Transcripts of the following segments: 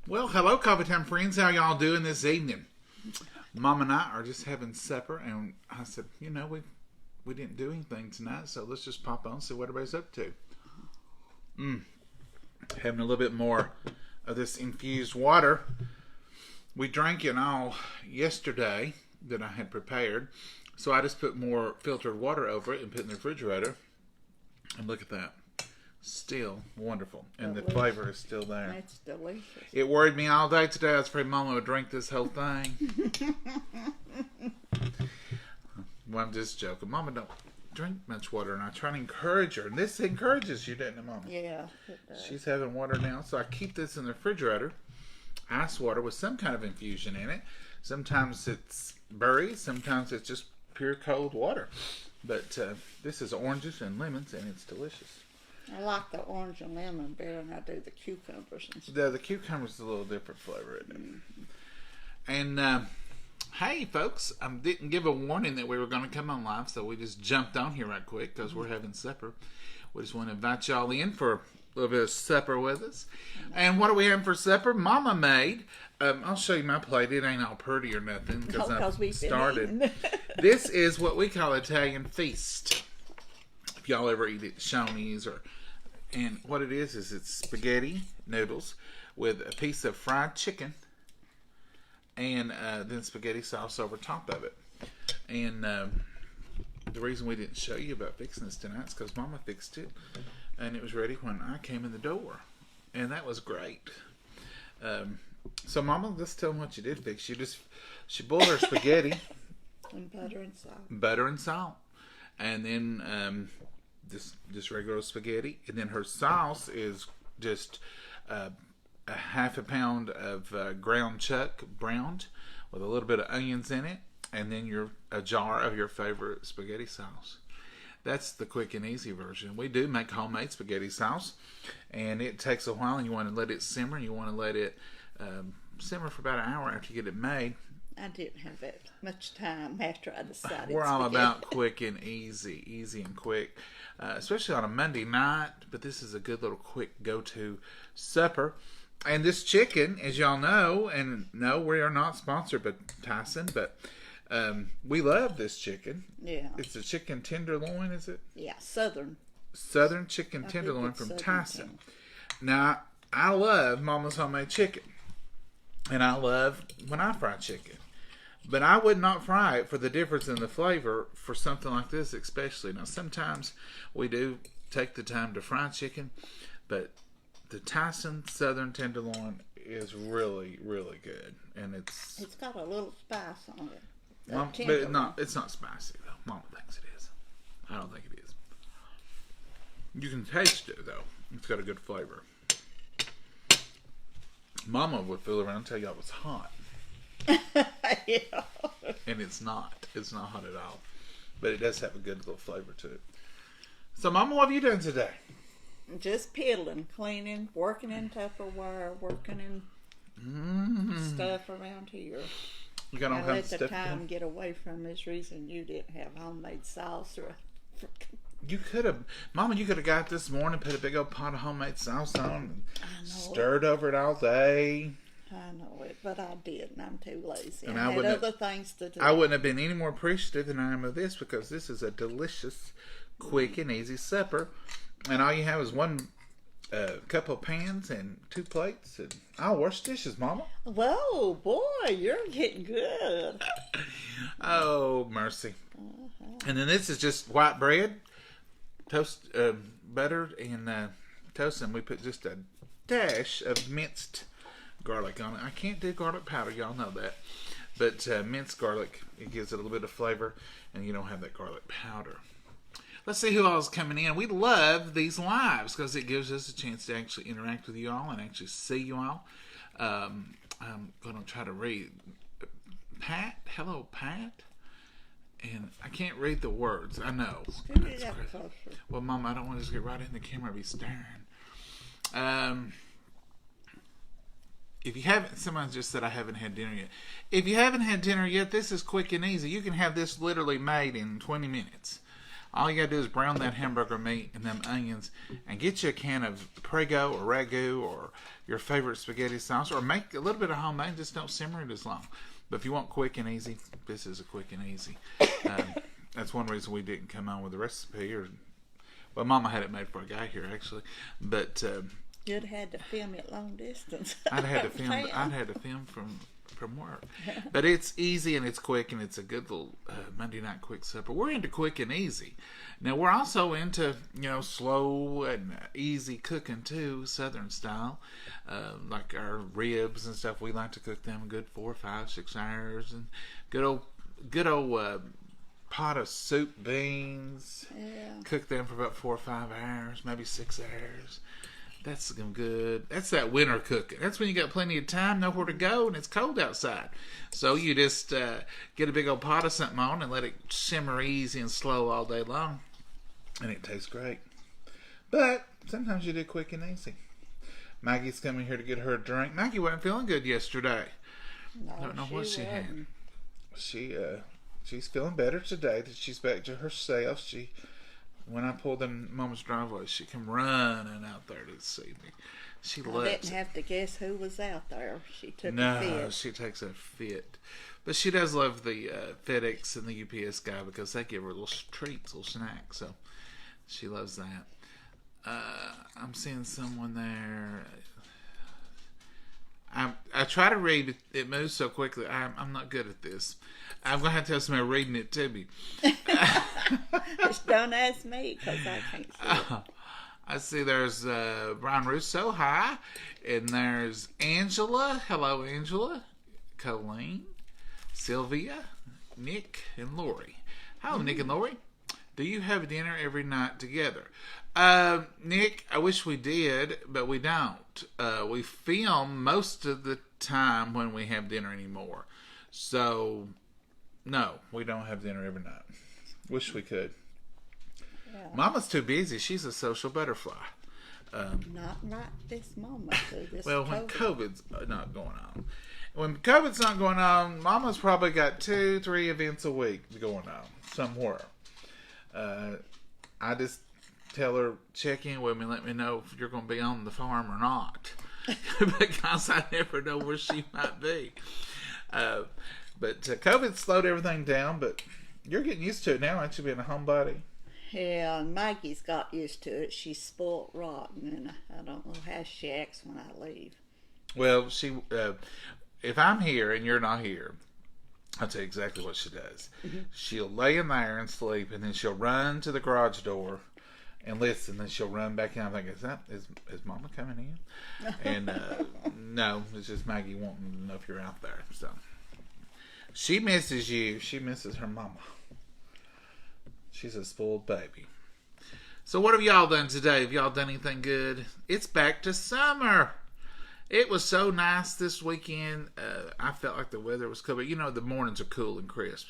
Well, hello, Coffee Time friends. How y'all doing this evening? Mom and I are just having supper, and I said, we didn't do anything tonight, so let's just pop on and see what everybody's up to. Having a little bit more of this infused water. We drank it all yesterday that I had prepared, so I just put more filtered water over it and put it in the refrigerator. And look at that. Still wonderful. And the flavor is still there. It's delicious. It worried me all day today. I was afraid Mama would drink this whole thing. Well, I'm just joking. Mama don't drink much water, and I try to encourage her. And this encourages you, doesn't it, Mama? Yeah, it does. She's having water now, so I keep this in the refrigerator. Ice water with some kind of infusion in it. Sometimes it's berries. Sometimes it's just pure cold water. But this is oranges and lemons, and it's delicious. I like the orange and lemon better than I do the cucumbers and stuff. The cucumber's a little different flavor, isn't it? And hey, folks, I didn't give a warning that we were going to come on live, so we just jumped on here right quick because we're having supper. We just want to invite y'all in for a little bit of supper with us. And what are we having for supper? Mama made. I'll show you my plate. It ain't all pretty or nothing because I started. This is what we call Italian feast. If y'all ever eat at Shoney's and what it is it's spaghetti noodles with a piece of fried chicken and then spaghetti sauce over top of it. And the reason we didn't show you about fixing this tonight is because Mama fixed it and it was ready when I came in the door, and that was great. So Mama, let's tell them what you did fix. She boiled her spaghetti and butter and salt. Butter and salt, and then just regular spaghetti, and then her sauce is just a half a pound of ground chuck browned with a little bit of onions in it, and then a jar of your favorite spaghetti sauce. That's the quick and easy version. We do make homemade spaghetti sauce, and it takes a while, and you want to let it simmer. You want to let it simmer for about an hour after you get it made. I didn't have that much time after I decided. We're all about quick and easy and quick, especially on a Monday night. But this is a good little quick go-to supper. And this chicken, as y'all know, and no, we are not sponsored by Tyson, but we love this chicken. Yeah. It's a chicken tenderloin, is it? Yeah, Southern chicken tenderloin from Tyson. Chicken. Now, I love Mama's homemade chicken. And I love when I fry chicken. But I would not fry it for the difference in the flavor for something like this especially. Now, sometimes we do take the time to fry chicken, but the Tyson Southern Tenderloin is really, really good. And it's got a little spice on it. But it's not spicy, though. Mama thinks it is. I don't think it is. You can taste it, though. It's got a good flavor. Mama would feel around and tell you I was hot. Yeah. And it's not. It's not hot at all. But it does have a good little flavor to it. So, Mama, what have you done today? Just piddling, cleaning, working in Tupperware, working in stuff around here. You got all I kinds let of the stuff time done? get away from this reason you didn't have homemade sauce or. You could have, Mama, you could have got this morning, put a big old pot of homemade sauce on, and stirred over it all day. I know it, but I didn't. I'm too lazy. And I had other things to do. I wouldn't have been any more appreciative than I am of this, because this is a delicious, quick and easy supper. And all you have is one couple of pans and 2 plates, and I'll wash dishes, Mama. Whoa, boy, you're getting good. Oh, mercy. And then this is just white bread, toast, buttered, and toast, and we put just a dash of minced garlic on it. I can't do garlic powder, y'all know that. But minced garlic, it gives it a little bit of flavor, and you don't have that garlic powder. Let's see who all is coming in. We love these lives because it gives us a chance to actually interact with you all and actually see you all. I'm going to try to read. Pat? Hello, Pat? And I can't read the words. I know. Well, Mama, I don't want to just get right in the camera and be staring. If you haven't, someone just said I haven't had dinner yet. If you haven't had dinner yet, this is quick and easy. You can have this literally made in 20 minutes. All you got to do is brown that hamburger meat and them onions and get you a can of Prego or Ragu or your favorite spaghetti sauce, or make a little bit of homemade. Just don't simmer it as long. But if you want quick and easy, this is a quick and easy. That's one reason we didn't come on with the recipe. Well, Mama had it made for a guy here, actually. But you'd had to film it long distance. I'd had to film from work. But it's easy and it's quick, and it's a good little Monday night quick supper. We're into quick and easy. Now we're also into slow and easy cooking too, Southern style. Like our ribs and stuff, we like to cook them a good 4, 5, 6 hours, and good old pot of soup beans. Yeah. Cook them for about 4 or 5 hours, maybe 6 hours. That's good. That's that winter cooking. That's when you got plenty of time, know where to go, and it's cold outside. So you just get a big old pot of something on and let it simmer easy and slow all day long. And it tastes great. But sometimes you do quick and easy. Maggie's coming here to get her a drink. Maggie wasn't feeling good yesterday. No, I don't know what she wasn't. had. She's feeling better today. That she's back to herself. When I pulled in Mama's driveway, she came running out there to see me. She loves it. Didn't have to guess who was out there. She took a No, fit. she takes a fit. But she does love the FedEx and the UPS guy because they give her little treats, little snacks. So she loves that. I'm seeing someone there. I try to read. It moves so quickly. I'm not good at this. I'm going to have to have somebody reading it to me. Just don't ask me because I can't see it. I see there's Brian Russo, hi. And there's Angela. Hello, Angela. Colleen. Sylvia. Nick and Lori. Hello, Nick and Lori. Do you have dinner every night together? Nick, I wish we did, but we don't. We film most of the time when we have dinner anymore. So, no, we don't have dinner every night. Wish we could. Yeah. Mama's too busy. She's a social butterfly. Not right this moment. Well, when COVID's not going on. When COVID's not going on, Mama's probably got 2-3 events a week going on somewhere. I just tell her, check in with me, let me know if you're going to be on the farm or not. Because I never know where she might be. But COVID slowed everything down, but you're getting used to it now, aren't you, being a homebody? Yeah, and Maggie's got used to it. She's spoiled rotten, and I don't know how she acts when I leave. Well, if I'm here and you're not here, I'll tell you exactly what she does. Mm-hmm. She'll lay in there and sleep, and then she'll run to the garage door and listen. Then she'll run back in. I'm thinking, is Mama coming in? And no, it's just Maggie wanting to know if you're out there. So she misses you. She misses her mama. She's a spoiled baby. So what have y'all done today? Have y'all done anything good? It's back to summer. It was so nice this weekend. I felt like the weather was cool. But you know, the mornings are cool and crisp.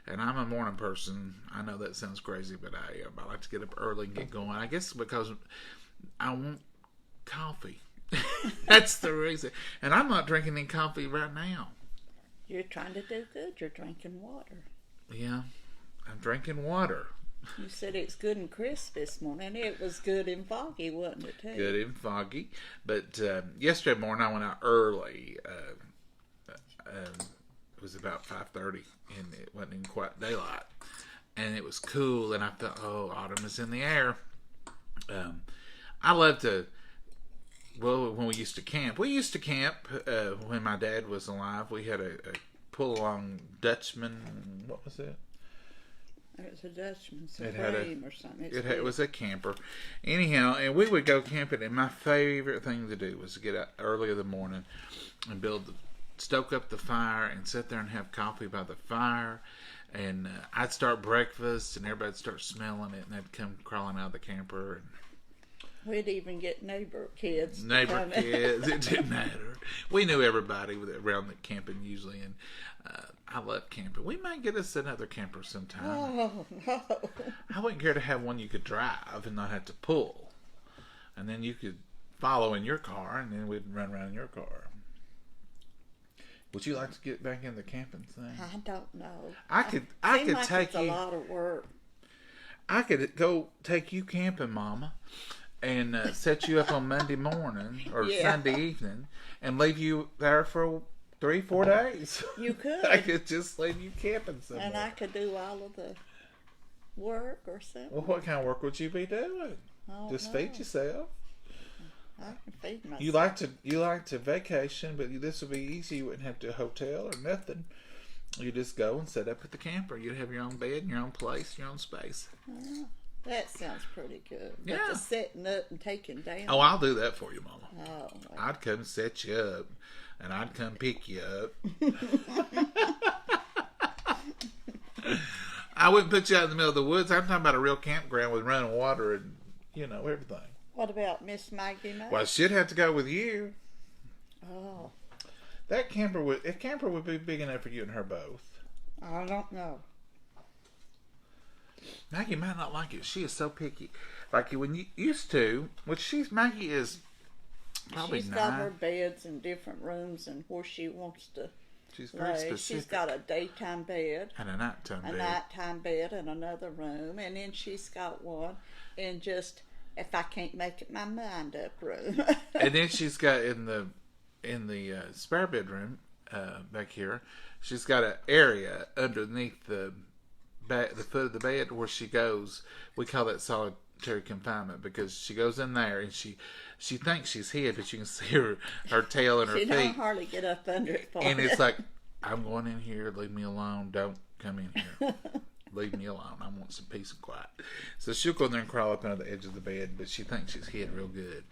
And I'm a morning person. I know that sounds crazy, but I am. I like to get up early and get going. I guess because I want coffee. That's the reason. And I'm not drinking any coffee right now. You're trying to do good. You're drinking water. Yeah, I'm drinking water. You said it's good and crisp this morning. It was good and foggy, wasn't it, too? Good and foggy. But yesterday morning I went out early. It was about 5:30, and it wasn't even quite daylight. And it was cool, and I felt, autumn is in the air. I love to, when we used to camp. We used to camp when my dad was alive. We had a pull-along Dutchman. What was it? It was a Dutchman Supreme or something. It was a camper. Anyhow, and we would go camping, and my favorite thing to do was to get out early in the morning and stoke up the fire and sit there and have coffee by the fire. And I'd start breakfast, and everybody'd start smelling it, and they'd come crawling out of the camper. And we'd even get neighbor kids. It didn't matter. We knew everybody around the camping usually, and I love camping. We might get us another camper sometime. Oh, no. I wouldn't care to have one you could drive and not have to pull. And then you could follow in your car, and then we'd run around in your car. Would you like to get back in the camping thing? I don't know. I could like take it's a lot of work. I could go take you camping, Mama, and set you up on Monday morning or Sunday evening and leave you there for 3-4 days. You could. I could just leave you camping somewhere. And I could do all of the work or something. Well, what kind of work would you be doing? Just feed yourself. I can feed myself. You like to vacation, but this would be easy. You wouldn't have to a hotel or nothing. You just go and set up at the camper. You'd have your own bed, your own place, your own space. That sounds pretty good. Yeah. But the setting up and taking down. Oh, I'll do that for you, Mama. Oh, I'd come set you up, and I'd come pick you up. I wouldn't put you out in the middle of the woods. I'm talking about a real campground with running water and, everything. What about Miss Maggie May? Well, she'd have to go with you. Oh. That camper would be big enough for you and her both. I don't know. Maggie might not like it. She is so picky. Like when you used to, Maggie is probably She's got her beds in different rooms and where she wants to She's very lay. specific. She's got a daytime bed. And a nighttime bed. A nighttime bed in another room. And then she's got one in just, if I can't make it my mind up room. And then she's got in the spare bedroom back here, she's got an area underneath the foot of the bed where she goes. We call that solitary confinement because she goes in there and she thinks she's hid, but you can see her tail and her she feet. She don't hardly get up under it for and it. it's like, I'm going in here, leave me alone, don't come in here. Leave me alone. I want some peace and quiet. So she'll go in there and crawl up under the edge of the bed, but she thinks she's hid real good.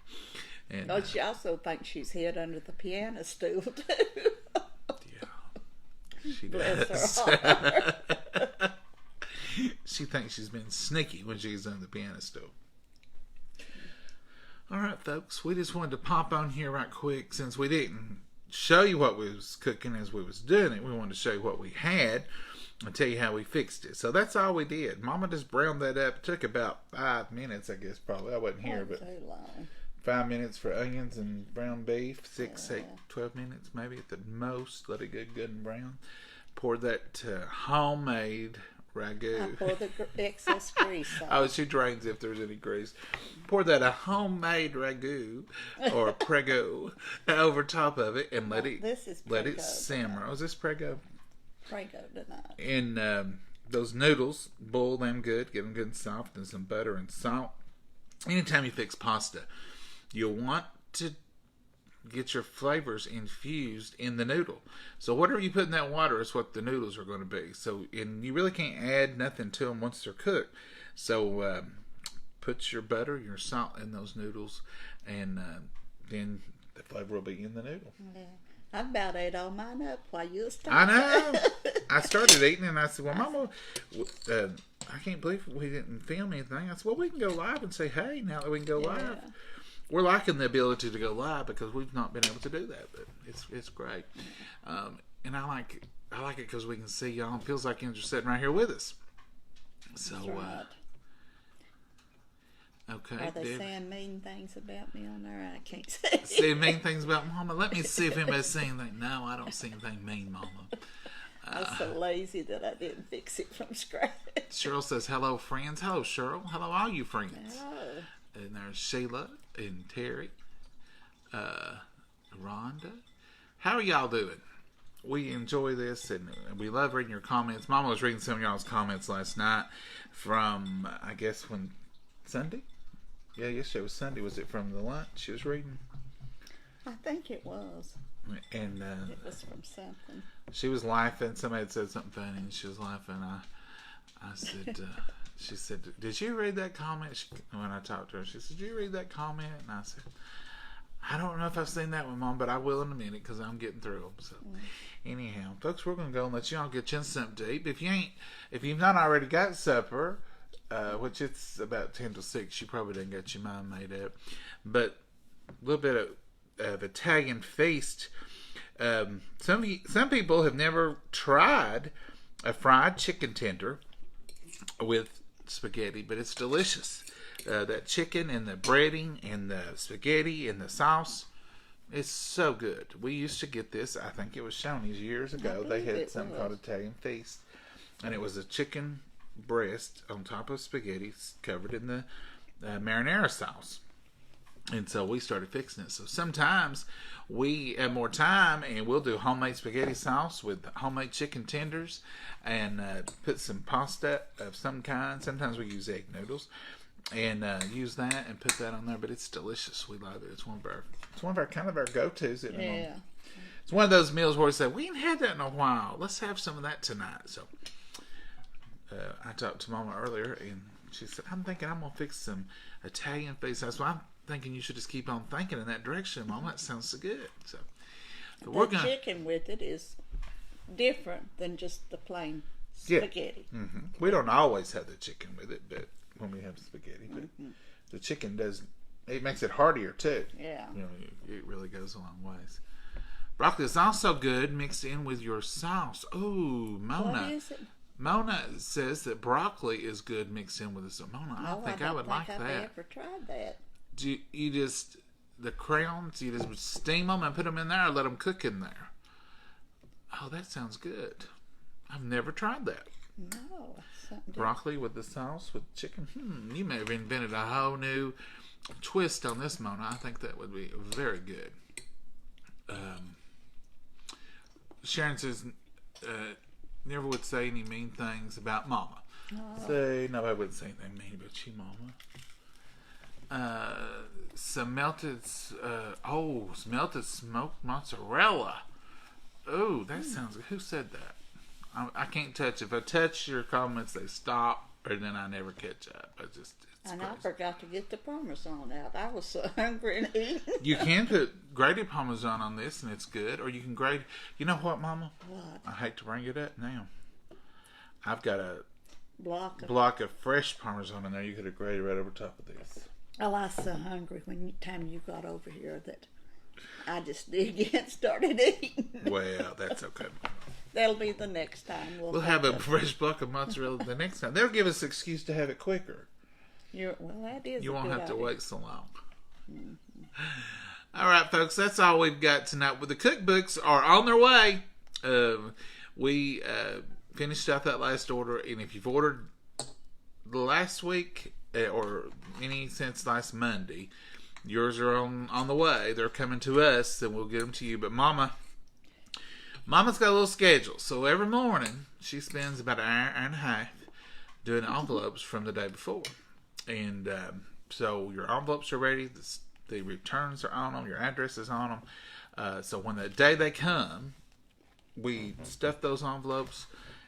And she also thinks she's hid under the piano stool too. Yeah, she Bless does. her heart. She thinks she's been sneaky when she's under the piano stool. All right, folks, we just wanted to pop on here right quick since we didn't show you what we was cooking as we was doing it. We wanted to show you what we had and tell you how we fixed it. So that's all we did. Mama just browned that up. It took about 5 minutes, I guess, probably. I wasn't here, but too long. 5 minutes for onions and ground beef. 6, 8, 12 minutes maybe at the most. Let it get good and brown. Pour that homemade ragu. I pour the excess grease on. Oh, she drains if there's any grease. Pour that a homemade ragu or prego over top of it and let it simmer. Oh, is this prego? Prego tonight. And those noodles, boil them good, get them good and soft, and some butter and salt. Anytime you fix pasta, you'll want to get your flavors infused in the noodle. So whatever you put in that water is what the noodles are going to be. So, and you really can't add nothing to them once they're cooked. So put your butter, your salt in those noodles, and then the flavor will be in the noodle. Yeah. I about ate all mine up while you was talking. I know. I started eating and I said, well, Mama, I can't believe we didn't film anything. I said, well, we can go live and say, hey, now that we can go live. We're liking the ability to go live because we've not been able to do that, but it's great. And I like it because we can see y'all. It feels like you're just sitting right here with us. So, right. Okay. Are they saying mean things about me on there? I can't say. Saying mean things about Mama? Let me see if anybody's saying anything. No, I don't see anything mean, Mama. I was so lazy that I didn't fix it from scratch. Cheryl says, hello, friends. Hello, Cheryl. Hello, all you friends. Oh. And there's Sheila and Terry, Rhonda. How are y'all doing? We enjoy this and we love reading your comments. Mama was reading some of y'all's comments last night from, I guess, Sunday? Yeah, yesterday was Sunday. Was it from the lunch she was reading? I think it was. And it was from something. She was laughing. Somebody had said something funny and she was laughing. I said, she said, did you read that comment? When I talked to her, she said, did you read that comment? And I said, I don't know if I've seen that one, Mom, but I will in a minute because I'm getting through them. So, anyhow, folks, we're going to go and let y'all get you something to eat. If you've not already got supper, which it's about 10 to 6, you probably didn't get your mind made up. But a little bit of Italian feast. Some people have never tried a fried chicken tender with spaghetti, but it's delicious. That chicken and the breading and the spaghetti and the sauce, it's so good. We used to get this, I think it was Shoney's years ago. They had something called Italian Feast. And it was a chicken breast on top of spaghetti covered in the marinara sauce. And so we started fixing it. So sometimes we have more time and we'll do homemade spaghetti sauce with homemade chicken tenders and put some pasta of some kind. Sometimes we use egg noodles and use that and put that on there. But it's delicious. We love it. It's one of our kind of our go-tos. Yeah. It's one of those meals where we say, we ain't had that in a while. Let's have some of that tonight. So I talked to Mama earlier and she said, I'm thinking I'm going to fix some Italian food. So I'm thinking you should just keep on thinking in that direction, Mom. That sounds so good. So the chicken with it is different than just the plain spaghetti. Yeah. Mm-hmm. We don't always have the chicken with it, but when we have spaghetti, but the chicken does. It makes it heartier too. Yeah. It really goes a long ways. Broccoli is also good mixed in with your sauce. Ooh, Mona. What is it? Mona says that broccoli is good mixed in with the sauce. Mona, I think I would like that. I've ever tried that. Do you just the crowns? You just steam them and put them in there, or let them cook in there? Oh, that sounds good. I've never tried that. No, broccoli with the sauce with chicken. You may have invented a whole new twist on this, Mona. I think that would be very good. Sharon says, never would say any mean things about Mama. Oh. Say nobody would say anything mean about you, Mama. Some melted smoked mozzarella. Oh, that sounds good. Who said that? I can't touch. If I touch your comments, they stop, or then I never catch up. I forgot to get the Parmesan out. I was so hungry and eating. You can put grated Parmesan on this, and it's good. Or you can grate. You know what, Mama? What? I hate to bring it up now. I've got a block of fresh Parmesan in there. You could have grated right over top of this. Oh, I was so hungry when time you got over here that I just did get started eating. Well, that's okay. That'll be the next time. We'll have a fresh block of mozzarella the next time. They'll give us an excuse to have it quicker. That is. You won't have to wait so long. Mm-hmm. All right, folks. That's all we've got tonight. Well, the cookbooks are on their way. We finished out that last order, and if you've ordered the last week or any since last Monday, yours are on the way. They're coming to us, and we'll get them to you. But Mama's got a little schedule, so every morning she spends about an hour and a half doing envelopes from the day before. And so your envelopes are ready, the returns are on them, your address is on them. So when the day they come, we stuff those envelopes,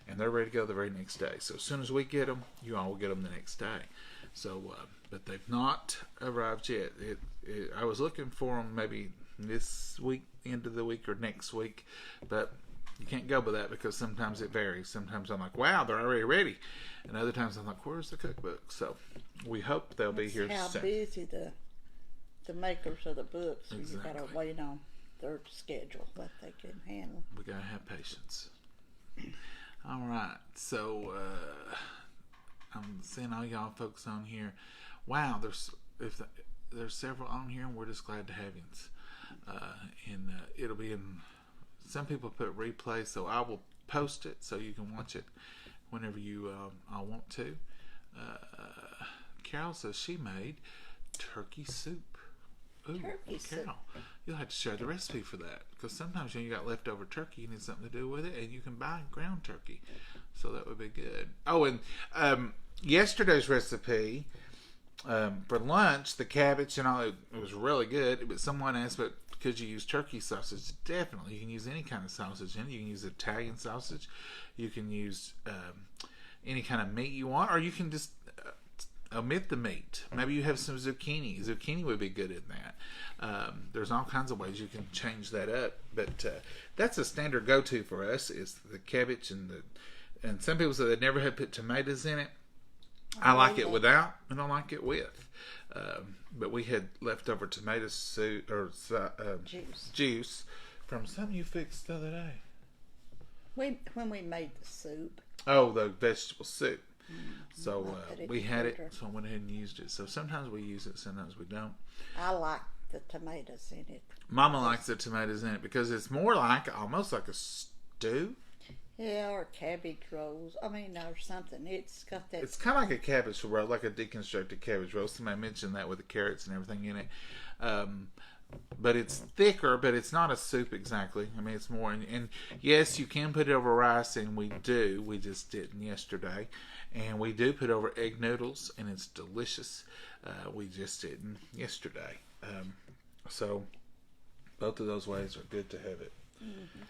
and they're ready to go the very next day. So as soon as we get them, you all will get them the next day. So, but they've not arrived yet. I was looking for them maybe this week, end of the week, or next week, but you can't go by that because sometimes it varies. Sometimes I'm like, wow, they're already ready, and other times I'm like, where's the cookbook? So we hope they'll be here soon. How busy the makers of the books. Exactly. You got to wait on their schedule, what they can handle. We gotta have patience. All right, so I'm seeing all y'all folks on here. Wow, there's several on here, and we're just glad to have you. And it'll be in. Some people put replay, so I will post it so you can watch it whenever you all want to. Carol says she made turkey soup. Ooh, turkey soup. Carol, you'll have to share the recipe for that, because sometimes when you got leftover turkey, you need something to do with it, and you can buy ground turkey, so that would be good. Oh, and yesterday's recipe for lunch, the cabbage and all, it was really good. But someone asked, but could you use turkey sausage? Definitely. You can use any kind of sausage in it. You can use Italian sausage. You can use any kind of meat you want, or you can just omit the meat. Maybe you have some zucchini. Zucchini would be good in that. There's all kinds of ways you can change that up, but that's a standard go-to for us is the cabbage and some people say they never have put tomatoes in it. I like it without, and I like it with. But we had leftover tomato soup or juice from something you fixed the other day. When we made the soup. Oh, the vegetable soup. Mm-hmm. So we had it, so I went ahead and used it. So sometimes we use it, sometimes we don't. I like the tomatoes in it. Mama likes the tomatoes in it because it's more like almost like a stew. Yeah, or cabbage rolls. I mean, or something. It's got that. It's kind of like a cabbage roll, like a deconstructed cabbage roll. Somebody mentioned that with the carrots and everything in it. But it's thicker, but it's not a soup exactly. I mean, it's more. And yes, you can put it over rice, and we do. We just didn't yesterday. And we do put over egg noodles, and it's delicious. We just didn't yesterday. So both of those ways are good to have it. Mm-hmm.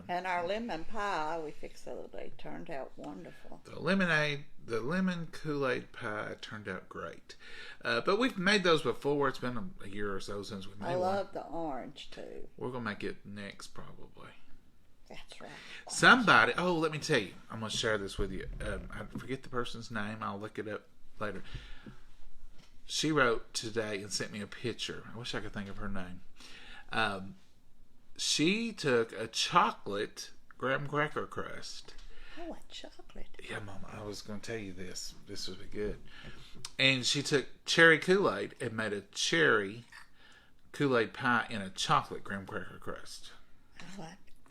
And our lemon pie we fixed the other day turned out wonderful. The lemon Kool-Aid pie turned out great. But we've made those before. It's been a year or so since we made one. I love the orange too. We're going to make it next probably. That's right. Somebody, let me tell you. I'm going to share this with you. I forget the person's name. I'll look it up later. She wrote today and sent me a picture. I wish I could think of her name. She took a chocolate graham cracker crust. Oh, a chocolate. Yeah, Mama, I was going to tell you this. This would be good. And she took cherry Kool-Aid and made a cherry Kool-Aid pie in a chocolate graham cracker crust. I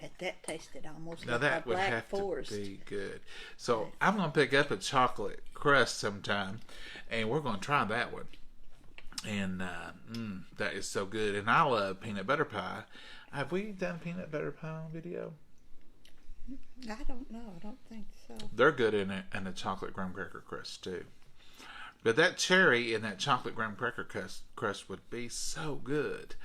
bet that tasted almost now like that a would Black have Forest. to be good. So I'm going to pick up a chocolate crust sometime, and we're going to try that one. And that is so good. And I love peanut butter pie. Have we done peanut butter pie on video? I don't know. I don't think so. They're good in a chocolate graham cracker crust too. But that cherry and that chocolate graham cracker crust would be so good.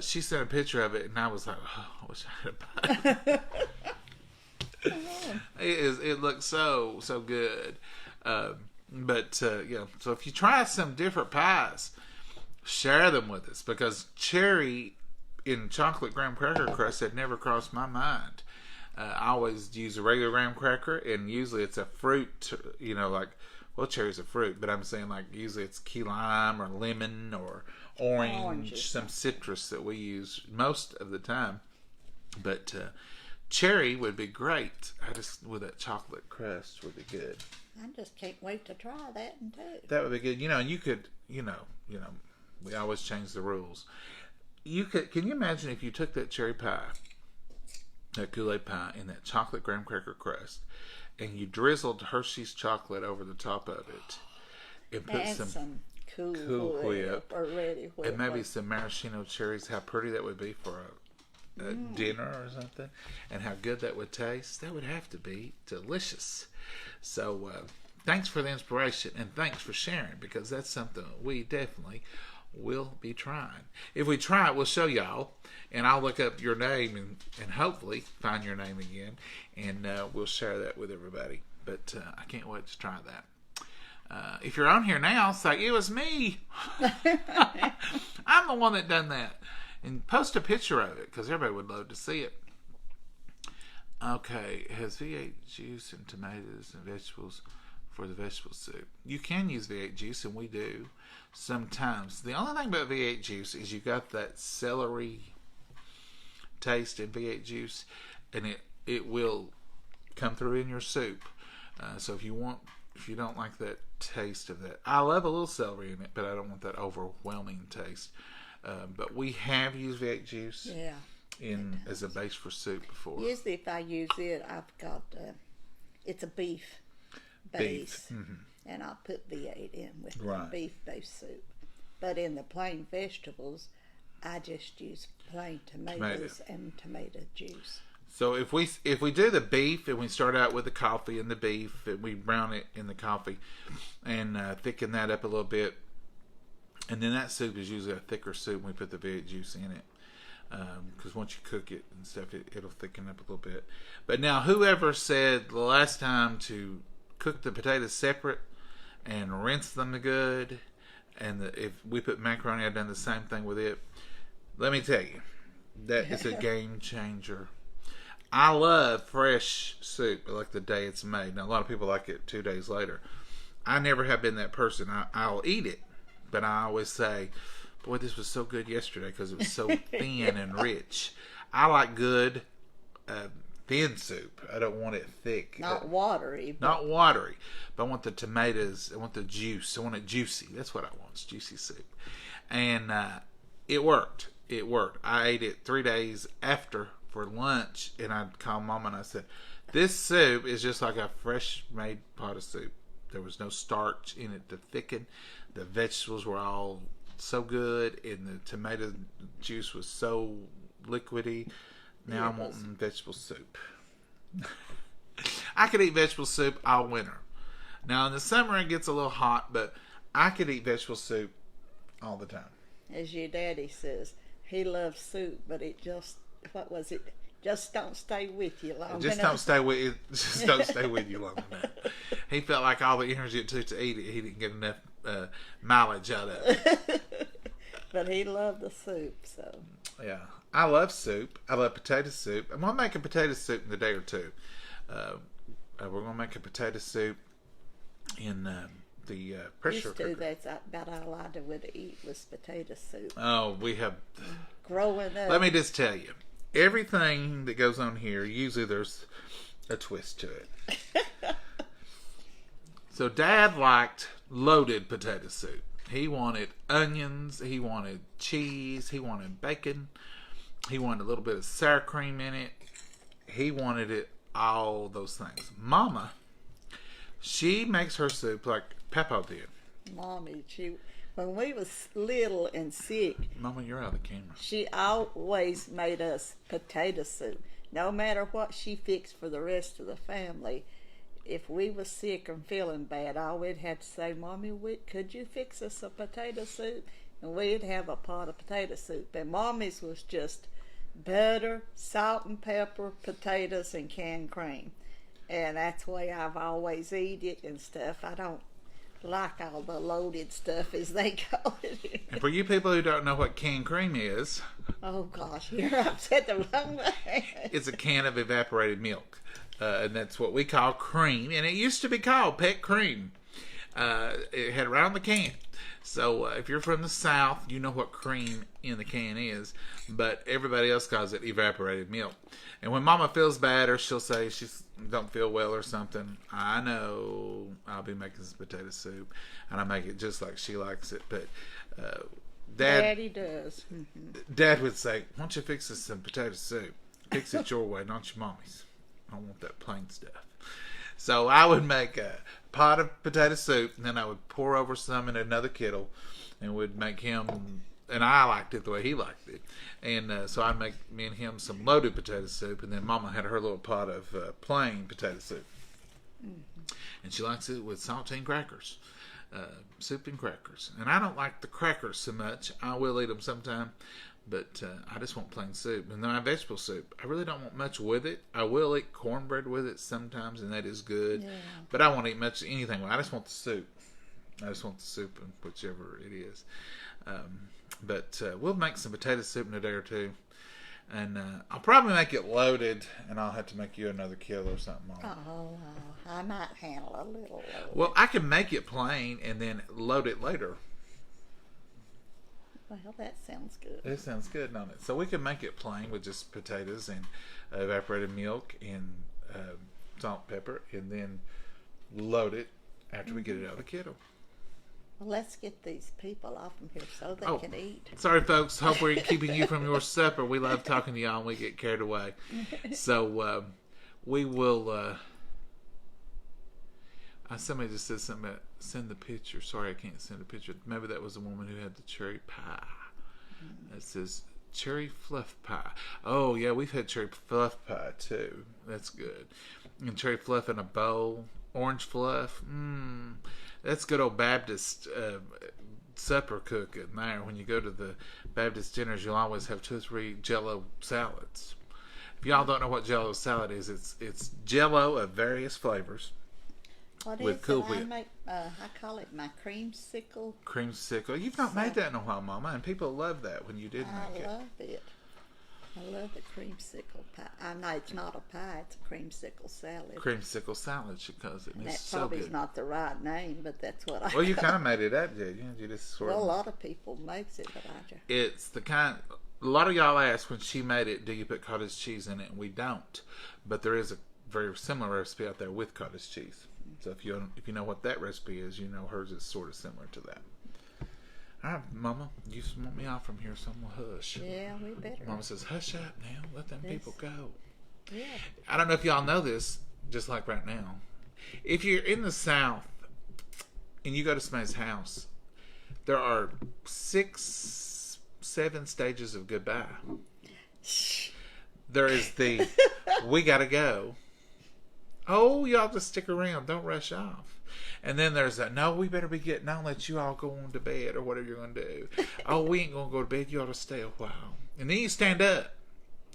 She sent a picture of it, and I was like, "Oh, I wish I had a bite." It looks so good. So if you try some different pies, share them with us, because cherry in chocolate graham cracker crust had never crossed my mind. I always use a regular graham cracker, and usually it's a fruit, cherry's a fruit, but I'm saying like usually it's key lime or lemon or orange, some citrus that we use most of the time. But cherry would be great. With that chocolate crust would be good. I just can't wait to try that and too. That would be good. And you could, we always change the rules. Can you imagine if you took that cherry pie, that Kool-Aid pie, and that chocolate graham cracker crust, and you drizzled Hershey's chocolate over the top of it, and put some Cool Whip or Ready Whip, and maybe some maraschino cherries? How pretty that would be for a dinner or something, and how good that would taste. That would have to be delicious. So thanks for the inspiration, and thanks for sharing, because that's something we definitely will be trying. If we try it, we'll show y'all, and I'll look up your name and hopefully find your name again, and we'll share that with everybody. But I can't wait to try that. If you're on here now, say, it was me. I'm the one that done that. And post a picture of it, because everybody would love to see it. Okay, it has V8 juice and tomatoes and vegetables for the vegetable soup. You can use V8 juice, and we do sometimes. The only thing about V8 juice is you got that celery taste in V8 juice, and it will come through in your soup. So if you don't like that taste of that, I love a little celery in it, but I don't want that overwhelming taste. But we have used V8 juice as a base for soup before. Usually if I use it, I've got it's a beef base, and I'll put V8 in with the beef base soup. But in the plain vegetables, I just use plain tomatoes and tomato juice. So if we do the beef, and we start out with the coffee and the beef, and we brown it in the coffee and thicken that up a little bit, and then that soup is usually a thicker soup, and we put the V8 juice in it. Because once you cook it and stuff, it'll thicken up a little bit. But now, whoever said the last time to cook the potatoes separate and rinse them good, and if we put macaroni, I've done the same thing with it. Let me tell you, that is a game changer. I love fresh soup, like the day it's made. Now, a lot of people like it 2 days later. I never have been that person. I'll eat it, but I always say, boy, this was so good yesterday because it was so thin and rich. I like good thin soup. I don't want it thick. Not watery. Not watery. But I want the tomatoes. I want the juice. I want it juicy. That's what I want. It's juicy soup. And it worked. It worked. I ate it 3 days after for lunch, and I'd call Mama and I said, "This soup is just like a fresh made pot of soup. There was no starch in it to thicken. The vegetables were all so good, and the tomato juice was so liquidy. Now I'm wanting vegetable soup." I could eat vegetable soup all winter. Now in the summer it gets a little hot, but I could eat vegetable soup all the time. As your daddy says, he loves soup, but it just, what was it? Just don't stay with you long enough. Just don't stay with you long enough. He felt like all the energy it took to eat it, he didn't get enough mileage out of it. But he loved the soup, so. Yeah. I love soup. I love potato soup. I'm going to make a potato soup in a day or two. We're going to make a potato soup in the pressure cooker. That's about all I would eat was potato soup. Oh, we have... Growing up. Let me just tell you. Everything that goes on here, usually there's a twist to it. So Dad liked loaded potato soup. He wanted onions. He wanted cheese. He wanted bacon. He wanted a little bit of sour cream in it. He wanted it, all those things. Mama, she makes her soup like Peppa did. Mommy, when we was little and sick, Mama, you're out of the camera. She always made us potato soup. No matter what she fixed for the rest of the family, if we was sick and feeling bad, all we'd have to say, "Mommy, could you fix us a potato soup?" And we'd have a pot of potato soup. And Mommy's was just butter, salt and pepper, potatoes, and canned cream. And that's the way I've always eaten it and stuff. I don't like all the loaded stuff, as they call it. And for you people who don't know what canned cream is... Oh, gosh, you're upset the wrong way. It's a can of evaporated milk. And that's what we call cream. And it used to be called pet cream. It had around the can. So if you're from the South, you know what cream in the can is. But everybody else calls it evaporated milk. And when Mama feels bad or she'll say she don't feel well or something, I know I'll be making some potato soup. And I make it just like she likes it. But Daddy does. Dad would say, "Why don't you fix us some potato soup? Fix it your way, not your mommy's. I don't want that plain stuff." So I would make a pot of potato soup, and then I would pour over some in another kettle, and would make him, and I liked it the way he liked it. And so I'd make me and him some loaded potato soup, and then Mama had her little pot of plain potato soup. And she likes it with saltine crackers. Soup and crackers. And I don't like the crackers so much. I will eat them sometime. But I just want plain soup. And then my vegetable soup, I really don't want much with it. I will eat cornbread with it sometimes, and that is good. Yeah. But I won't eat much anything. I just want the soup. I just want the soup, and whichever it is. But we'll make some potato soup in a day or two. And I'll probably make it loaded, and I'll have to make you another kilo or something. Oh, I might handle a little loaded. Well, I can make it plain and then load it later. Well, that sounds good. It sounds good, doesn't it? So we can make it plain with just potatoes and evaporated milk and salt, pepper, and then load it after we get it out of the kettle. Well, let's get these people off from here so they can eat. Sorry, folks. Hope we're keeping you from your supper. We love talking to y'all and we get carried away. So we will... somebody just said something about send the picture. Sorry, I can't send a picture. Maybe that was the woman who had the cherry pie. It says cherry fluff pie. Oh, yeah, we've had cherry fluff pie, too. That's good. And cherry fluff in a bowl. Orange fluff. That's good old Baptist supper cooking there. When you go to the Baptist dinners, you'll always have 2 or 3 Jello salads. If y'all don't know what Jello salad is, it's Jello of various flavors. What with is Cookbook. I call it my creamsicle. Creamsicle. You've not made that in a while, Mama, and people love that when you did make it. I love it. I love the creamsicle pie. I know it's not a pie; it's a creamsicle salad. Creamsicle salad, she calls it. That probably is not the right name, but that's what I. Well, you kind of made it up, did you? You just sort of. Well, a lot of people makes it, but I just. It's the kind. A lot of y'all ask when she made it, do you put cottage cheese in it? And we don't, but there is a very similar recipe out there with cottage cheese. So if you know what that recipe is, you know hers is sort of similar to that. All right, Mama, you just want me off from here, so I'm going to hush. Yeah, we better. Mama says, hush up now. Let them people go. Yeah. I don't know if y'all know this, just like right now. If you're in the South and you go to somebody's house, there are 6, 7 stages of goodbye. There is the, we got to go. Oh, y'all just stick around. Don't rush off. And then there's that, no, we better be getting on. Let you all go on to bed or whatever you're going to do. Oh, we ain't going to go to bed. You ought to stay a while. And then you stand up.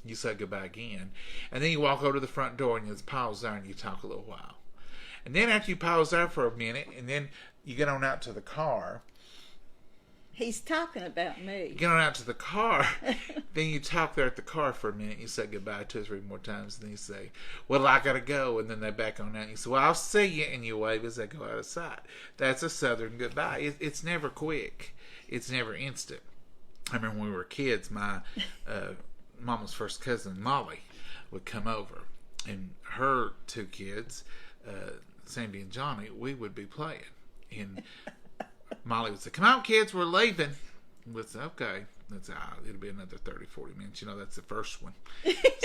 You say goodbye again. And then you walk over to the front door and you just pause there and you talk a little while. And then after you pause there for a minute and then you get on out to the car. He's talking about me. You get on out to the car. Then you talk there at the car for a minute. You say goodbye 2 or 3 more times. And then you say, well, I got to go. And then they back on out. And you say, well, I'll see you. And you wave as they go out of sight. That's a Southern goodbye. It's never quick. It's never instant. I remember when we were kids, my Mama's first cousin, Molly, would come over. And her 2 kids, Sandy and Johnny, we would be playing. And Molly would say, come on, kids, we're leaving. We'd say, okay. That's it'll be another 30, 40 minutes. You know, that's the first one.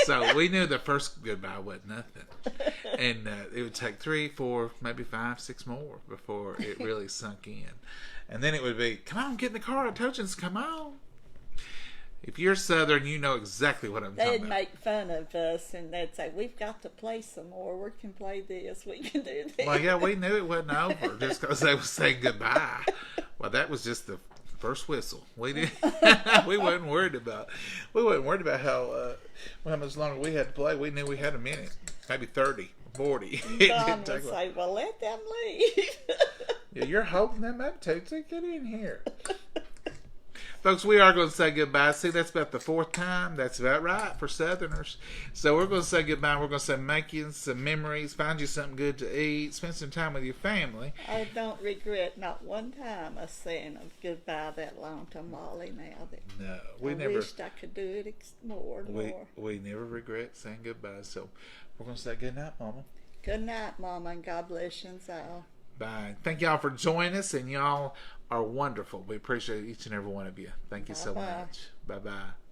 So we knew the first goodbye wasn't nothing. And it would take 3, 4, maybe 5, 6 more before it really sunk in. And then it would be, come on, get in the car. I told you to come on. If you're Southern, you know exactly what I'm talking about. They'd make fun of us, and they'd say, we've got to play some more. We can play this. We can do this. Well, yeah, we knew it wasn't over just because they were saying goodbye. Well, that was just the first whistle. We didn't. we wasn't worried about how much longer we had to play. We knew we had a minute, maybe 30, 40. Don would say, well, let them leave. Yeah, you're holding them up too. So get in here. Folks, we are going to say goodbye. See, that's about the 4th time. That's about right for Southerners. So we're going to say goodbye. We're going to say make you some memories, find you something good to eat, spend some time with your family. I don't regret not one time us saying goodbye that long to Molly now. No, I wished I could do it more and more. We never regret saying goodbye. So we're going to say good night, Mama. Good night, Mama, and God bless you all. Bye. Thank y'all for joining us, and y'all are wonderful. We appreciate each and every one of you. Thank you so much. Bye-bye.